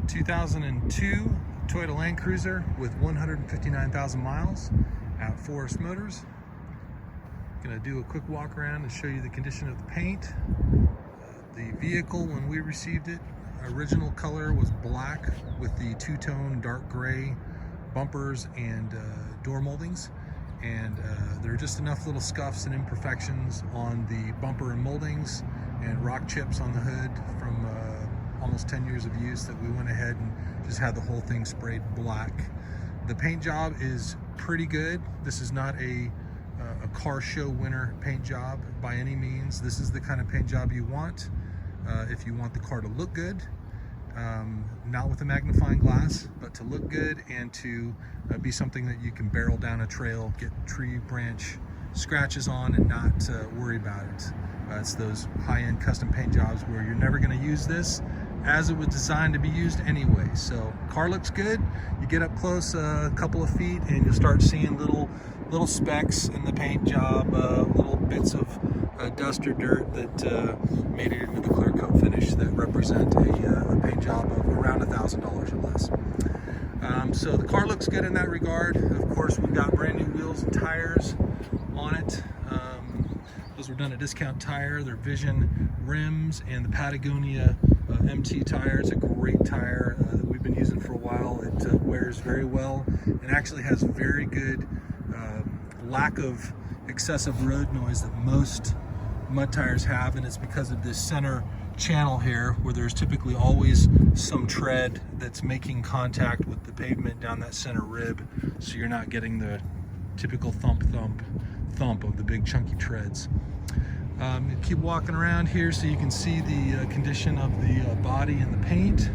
2002 Toyota Land Cruiser with 159,000 miles at Forest Motors. Gonna do a quick walk around and show you the condition of the paint. The vehicle, when we received it, original color was black with the two-tone dark gray bumpers and door moldings, and there are just enough little scuffs and imperfections on the bumper and moldings and rock chips on the hood from almost 10 years of use that we went ahead and just had the whole thing sprayed black. The paint job is pretty good. This is not a car show winner paint job by any means. This is the kind of paint job you want if you want the car to look good, not with a magnifying glass, but to look good and to be something that you can barrel down a trail, get tree branch scratches on, and not worry about it. It's those high-end custom paint jobs where you're never going to use this as it was designed to be used anyway. So car looks good. You get up close a couple of feet and you'll start seeing little specks in the paint job, little bits of dust or dirt that made it into the clear coat finish that represent a paint job of around $1,000 or less. So the car looks good in that regard. Of course, we've got brand new wheels and tires on it. Those were done at Discount Tire. They're Vision rims and the Patagonia MT tire. It's a great tire that we've been using for a while. It wears very well and actually has very good lack of excessive road noise that most mud tires have, and it's because of this center channel here where there's typically always some tread that's making contact with the pavement down that center rib, so you're not getting the typical thump of the big chunky treads. Keep walking around here so you can see the condition of the body and the paint.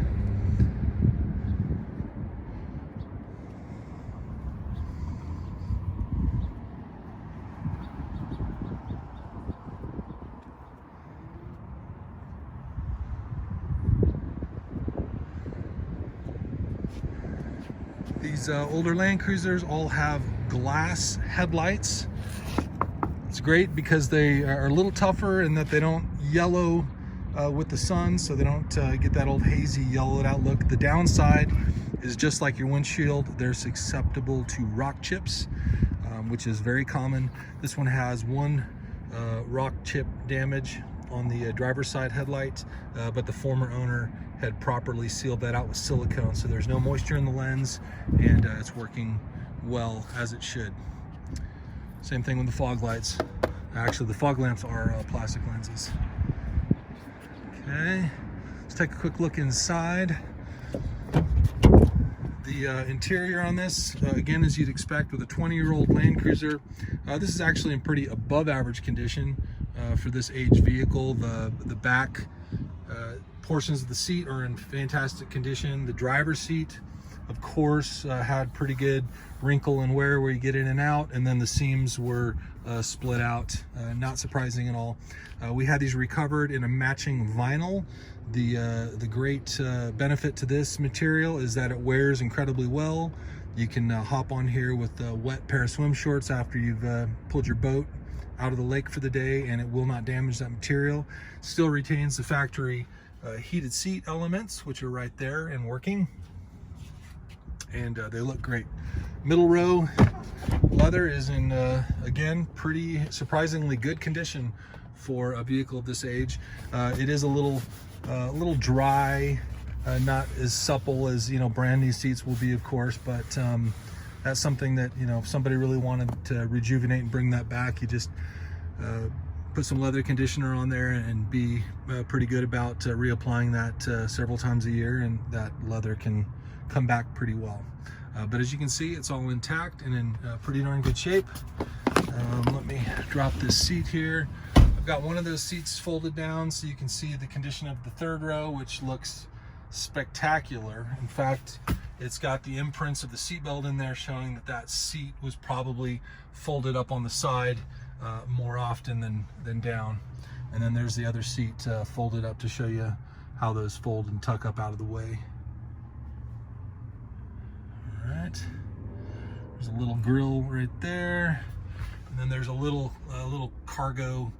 These older Land Cruisers all have glass headlights. It's great because they are a little tougher in that they don't yellow with the sun, so they don't get that old hazy yellowed out look. The downside is just like your windshield, they're susceptible to rock chips, which is very common. This one has one rock chip damage on the driver's side headlight, but the former owner had properly sealed that out with silicone, so there's no moisture in the lens, and it's working well as it should. Same thing with the fog lights. Actually, the fog lamps are plastic lenses. Okay, let's take a quick look inside. The interior on this, again, as you'd expect with a 20-year-old Land Cruiser, this is actually in pretty above average condition for this age vehicle. The back portions of the seat are in fantastic condition. The driver's seat, of course, had pretty good wrinkle and wear where you get in and out, and then the seams were split out. Not surprising at all. We had these recovered in a matching vinyl. The great benefit to this material is that it wears incredibly well. You can hop on here with a wet pair of swim shorts after you've pulled your boat out of the lake for the day, and it will not damage that material. Still retains the factory heated seat elements, which are right there and working, and they look great. Middle row leather is in again, pretty surprisingly good condition for a vehicle of this age. It is a little dry, not as supple as brand new seats will be, of course, but that's something that if somebody really wanted to rejuvenate and bring that back, you just put some leather conditioner on there and be pretty good about reapplying that several times a year, and that leather can come back pretty well. But as you can see, it's all intact and in pretty darn good shape. Let me drop this seat here. I've got one of those seats folded down so you can see the condition of the third row, which looks spectacular. In fact, it's got the imprints of the seatbelt in there, showing that that seat was probably folded up on the side more often than down. And then there's the other seat folded up to show you how those fold and tuck up out of the way. All right, there's a little grill right there, and then there's a little cargo,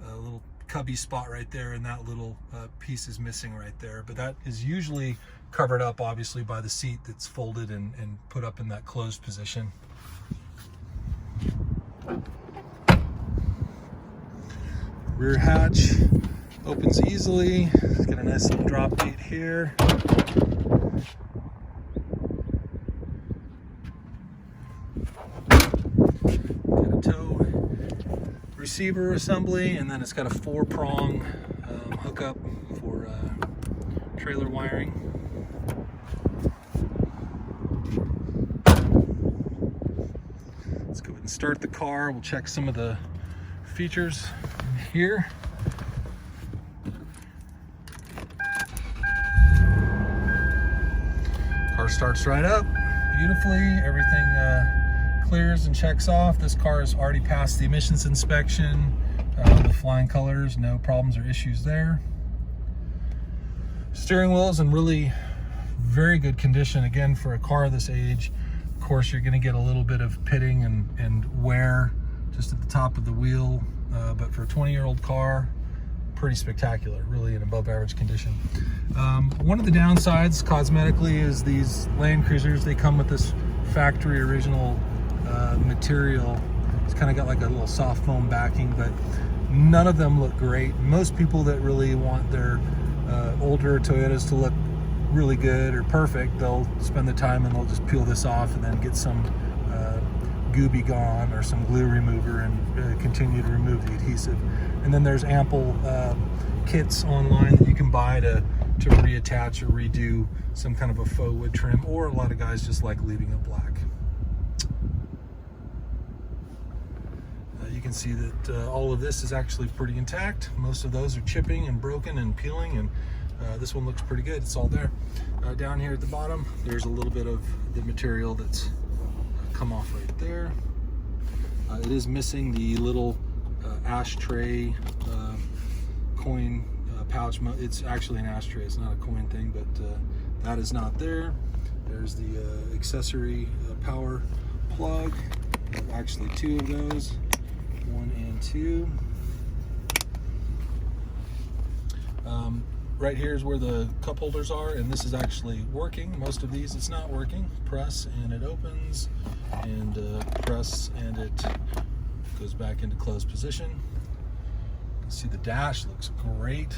little cubby spot right there, and that little piece is missing right there. But that is usually covered up obviously by the seat that's folded and put up in that closed position. Rear hatch opens easily. It's got a nice little drop gate here. Got a tow receiver assembly, and then it's got a 4-prong hookup for trailer wiring. Let's go ahead and start the car. We'll check some of the features here. Car starts right up beautifully. Everything clears and checks off. This car has already passed the emissions inspection. The flying colors, no problems or issues there. Steering wheel is in really very good condition. Again, for a car this age, of course, you're going to get a little bit of pitting and wear just at the top of the wheel. But for a 20-year-old car, pretty spectacular, really in above average condition. One of the downsides cosmetically is these Land Cruisers, they come with this factory original material. It's kind of got like a little soft foam backing, but none of them look great. Most people that really want their older Toyotas to look really good or perfect, they'll spend the time and they'll just peel this off and then get some Gooby Gone or some glue remover and continue to remove the adhesive. And then there's ample kits online that you can buy to reattach or redo some kind of a faux wood trim, or a lot of guys just like leaving it black. You can see that all of this is actually pretty intact. Most of those are chipping and broken and peeling, and this one looks pretty good. It's all there. Down here at the bottom, there's a little bit of the material that's come off right there. It is missing the little ashtray coin pouch. It's actually an ashtray, it's not a coin thing, but that is not there. There's the accessory power plug. Actually 2 of those, 1 and 2. Right here is where the cup holders are, and this is actually working. Most of these it's not working. Press and it opens, and press and it goes back into closed position. You can see the dash looks great.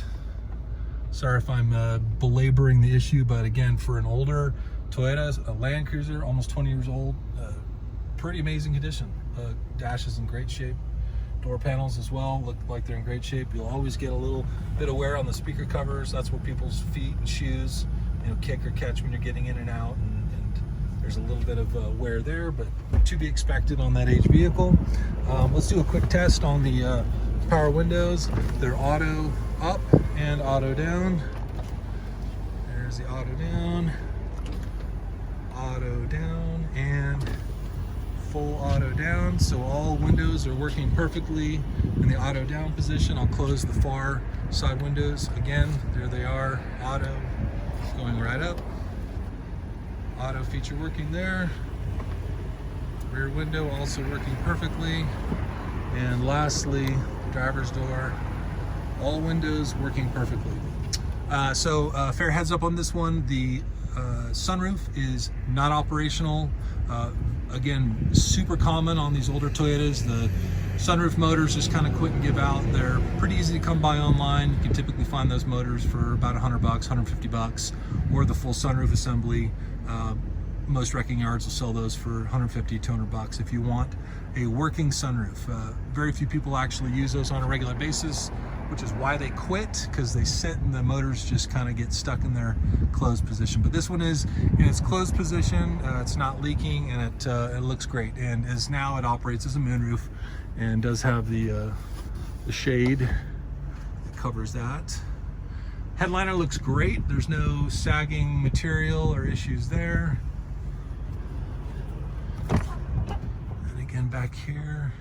Sorry if I'm belaboring the issue, but again, for an older Toyota, a Land Cruiser, almost 20 years old, pretty amazing condition. Dash is in great shape. Door panels as well look like they're in great shape. You'll always get a little bit of wear on the speaker covers. That's where people's feet and shoes, kick or catch when you're getting in and out, and there's a little bit of wear there, but to be expected on that age vehicle. Let's do a quick test on the power windows. They're auto up and auto down. There's the auto down, and full auto down. So all windows are working perfectly in the auto down position. I'll close the far side windows. Again, there they are, auto, going right up. Auto feature working there. Rear window also working perfectly. And lastly, driver's door, all windows working perfectly. Fair heads up on this one, the sunroof is not operational. Again, super common on these older Toyotas. The sunroof motors just kind of quit and give out. They're pretty easy to come by online. You can typically find those motors for about $100, $150, or the full sunroof assembly. Most wrecking yards will sell those for $150, $200 if you want a working sunroof. Very few people actually use those on a regular basis, which is why they quit, because they sit and the motors just kind of get stuck in their closed position. But this one is in its closed position. It's not leaking, and it looks great. And as now it operates as a moonroof and does have the shade that covers that. Headliner looks great. There's no sagging material or issues there. And again, back here,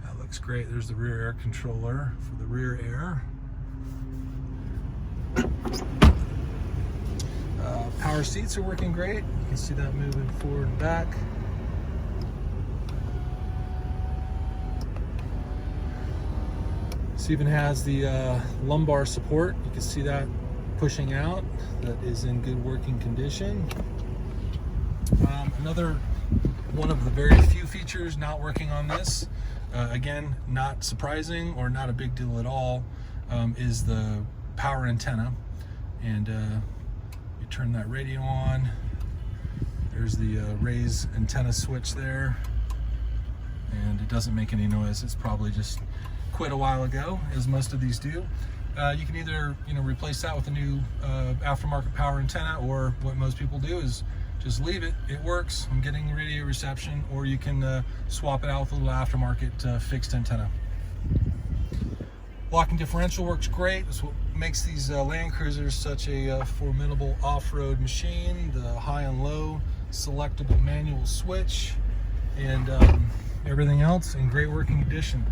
that looks great. There's the rear air controller for the rear air. Power seats are working great. You can see that moving forward and back. This even has the lumbar support. You can see that pushing out that is in good working condition. Another one of the very few features not working on this, again, not surprising or not a big deal at all, is the power antenna. And you turn that radio on. There's the raise antenna switch there, and it doesn't make any noise. It's probably just quit a while ago, as most of these do. You can either replace that with a new aftermarket power antenna, or what most people do is just leave it. It works. I'm getting radio reception. Or you can swap it out with a little aftermarket fixed antenna. Locking differential works great. That's what makes these Land Cruisers such a formidable off-road machine. The high and low selectable manual switch, and everything else in great working condition.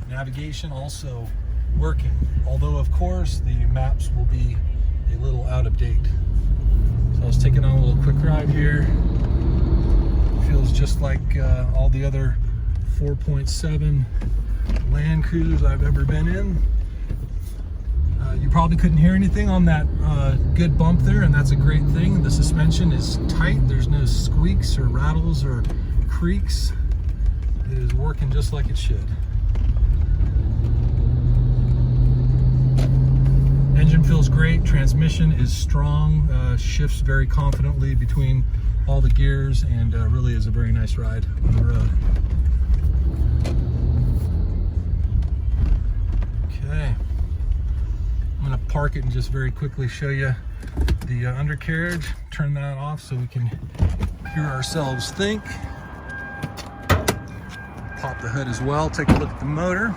Navigation also working, although of course the maps will be a little out of date. So I was taking on a little quick ride here. Feels just like all the other 4.7 Land Cruisers I've ever been in. You probably couldn't hear anything on that good bump there, and that's a great thing. The suspension is tight. There's no squeaks or rattles or creaks. It is working just like it should. Engine feels great. Transmission is strong. Shifts very confidently between all the gears, and really is a very nice ride on the road. Okay. I'm going to park it and just very quickly show you the undercarriage. Turn that off so we can hear ourselves think. Pop the hood as well. Take a look at the motor.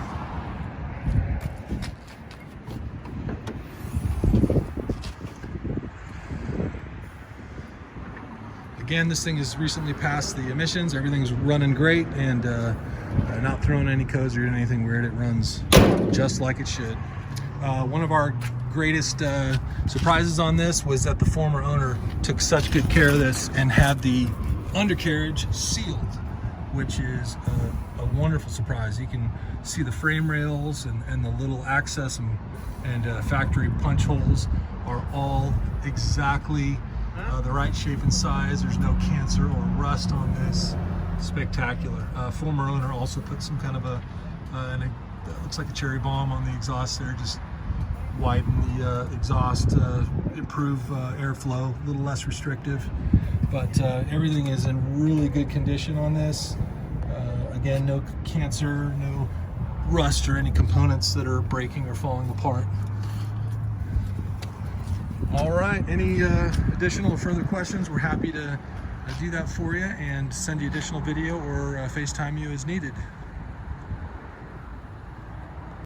Again, this thing has recently passed the emissions. Everything's running great, and not throwing any codes or anything weird. It runs just like it should. One of our greatest surprises on this was that the former owner took such good care of this and had the undercarriage sealed, which is a wonderful surprise. You can see the frame rails and the little access and factory punch holes are all exactly the right shape and size. There's no cancer or rust on this. Spectacular. Former owner also put some kind of it looks like a cherry bomb on the exhaust there, just widen the exhaust, improve airflow, a little less restrictive. But everything is in really good condition on this. Again, no cancer, no rust or any components that are breaking or falling apart. All right, any additional or further questions, we're happy to do that for you and send you additional video or FaceTime you as needed.